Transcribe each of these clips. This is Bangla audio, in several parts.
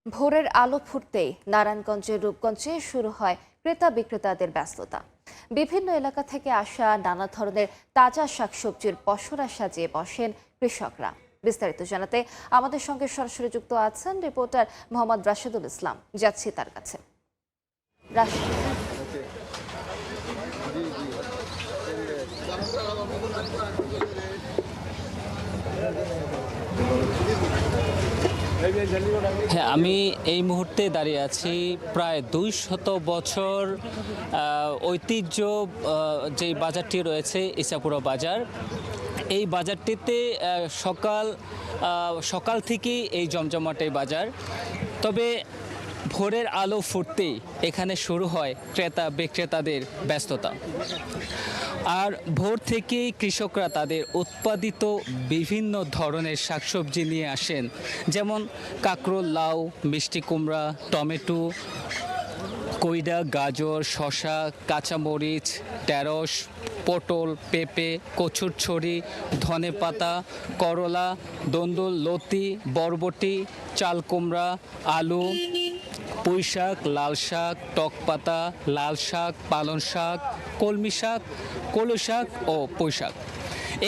ভোরের আলো ফুটতেই নারায়ণগঞ্জের রূপগঞ্জে শুরু হয় ক্রেতা বিক্রেতাদের ব্যস্ততা। বিভিন্ন এলাকা থেকে আসা নানা ধরনের তাজা শাকসবজির পসরা সাজিয়ে বসেন কৃষকরা। বিস্তারিত জানাতে আমাদের সঙ্গে সরাসরি যুক্ত আছেন রিপোর্টার মোহাম্মদ রাশেদুল ইসলাম। যাচ্ছি তার কাছে। রাশেদ, হ্যাঁ, আমি এই মুহূর্তে দাঁড়িয়ে আছি প্রায় ২০০ বছর ঐতিহ্য যে বাজারটি রয়েছে ইসাপুরা বাজার। এই বাজারটিতে সকাল থেকেই এই জমজমাট এই বাজার। তবে ভোরের আলো ফুটতেই এখানে শুরু হয় ক্রেতা বিক্রেতাদের ব্যস্ততা। আর ভোর থেকেই কৃষকরা তাদের উৎপাদিত বিভিন্ন ধরনের শাকসবজি নিয়ে আসেন, যেমন কাঁকরোল, লাউ, মিষ্টি কুমড়া, টমেটো, কইডা, গাজর, শসা, কাঁচামরিচ, ঢেঁড়স, পটল, পেঁপে, কচুরছড়ি, ধনেপাতা, করলা, দন্দুল, লতি, বরবটি, চাল কুমড়া, আলু, পুঁই শাক, লাল শাক, টক পাতা, লাল শাক, পালং শাক, কলমি শাক, কলই শাক ও পুঁই শাক।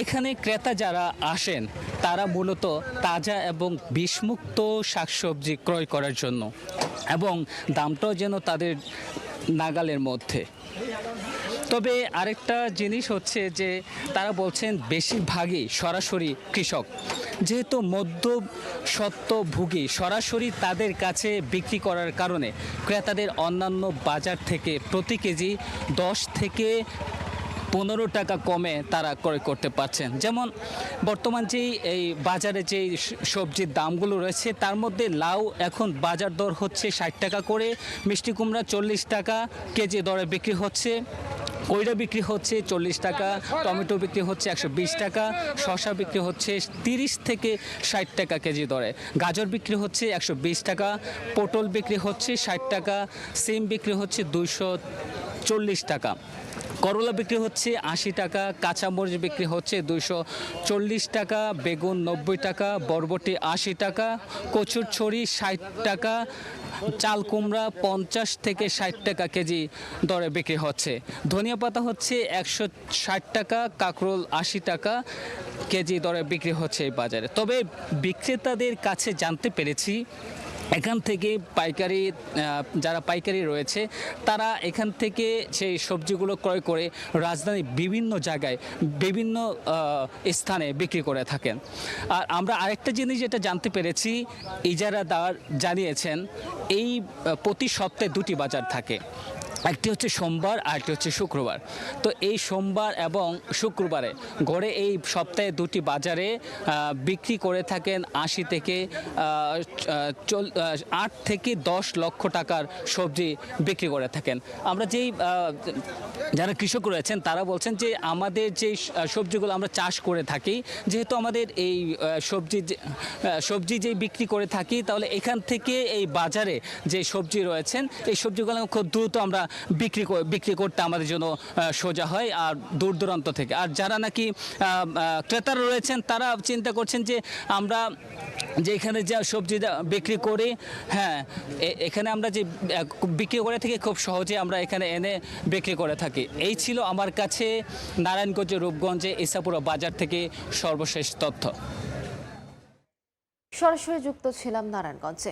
এখানে ক্রেতা যারা আসেন তারা মূলত তাজা এবং বিষমুক্ত শাকসবজি ক্রয় করার জন্য, এবং দামটাও যেন তাদের নাগালের মধ্যে। তবে আরেকটা জিনিস হচ্ছে যে তারা বলছেন বেশিরভাগই সরাসরি কৃষক, যেহেতু মধ্যস্বত্বভোগী সরাসরি তাদের কাছে বিক্রি করার কারণে ক্রেতাদের অন্যান্য বাজার থেকে প্রতি কেজি 10 থেকে 15 টাকা কমে তারা ক্রয় করতে পারছেন। যেমন বর্তমান যেই এই বাজারে যেই সবজির দামগুলো রয়েছে তার মধ্যে লাউ এখন বাজার দর হচ্ছে 60 টাকা করে, মিষ্টি কুমড়া 40 টাকা কেজি দরে বিক্রি হচ্ছে, কইড়া বিক্রি হচ্ছে 40 টাকা, টমেটো বিক্রি হচ্ছে 120 টাকা, শসা বিক্রি হচ্ছে 30 থেকে 60 টাকা কেজি দরে, গাজর বিক্রি হচ্ছে 120 টাকা, পটল বিক্রি হচ্ছে 60 টাকা, সিম বিক্রি হচ্ছে 240 টাকা, করলা বিক্রি হচ্ছে 80 টাকা, কাঁচামরিচ বিক্রি হচ্ছে 240 টাকা, বেগুন 90 টাকা, বরবটি 80 টাকা, কচুরছড়ি 60 টাকা, চাল কুমড়া 50 থেকে 60 টাকা কেজি দরে বিক্রি হচ্ছে, ধনিয়া পাতা হচ্ছে 160 টাকা, কাঁকরোল 80 টাকা কেজি দরে বিক্রি হচ্ছে এই বাজারে। তবে বিক্রেতাদের কাছে জানতে পেরেছি এখান থেকে যারা পাইকারি রয়েছে তারা এখান থেকে সেই সবজিগুলো ক্রয় করে রাজধানীর বিভিন্ন জায়গায় বিভিন্ন স্থানে বিক্রি করে থাকেন। আর আমরা আরেকটা জিনিস যেটা জানতে পেরেছি, ইজারাদার জানিয়েছেন এই প্রতি সপ্তাহে 2টি বাজার থাকে, একটি হচ্ছে সোমবার আর একটি হচ্ছে শুক্রবার। তো এই সোমবার এবং শুক্রবারে গড়ে এই সপ্তাহে 2টি বাজারে বিক্রি করে থাকেন 80 থেকে 8 থেকে 10 লক্ষ টাকার সবজি বিক্রি করে থাকেন। আমরা যারা কৃষক রয়েছেন তারা বলছেন যে আমাদের যে সবজিগুলো আমরা চাষ করে থাকি, যেহেতু আমাদের এই সবজি যে বিক্রি করে থাকি, তাহলে এখান থেকে এই বাজারে যে সবজি রয়েছেন এই সবজিগুলো খুব দ্রুত আমরা বিক্রি করতে আমাদের জন্য সোজা হয় আর দূর দূরান্ত থেকে। আর যারা নাকি ক্রেতারা রয়েছেন তারা চিন্তা করছেন যে আমরা যে এখানে যা সবজি বিক্রি করি, হ্যাঁ এখানে আমরা যে বিক্রি করে থাকি খুব সহজে আমরা এখানে এনে বিক্রি করে থাকি। এই ছিল আমার কাছে নারায়ণগঞ্জের রূপগঞ্জে ইসাপুরা বাজার থেকে সর্বশেষ তথ্য। সরাসরি যুক্ত ছিলাম নারায়ণগঞ্জে।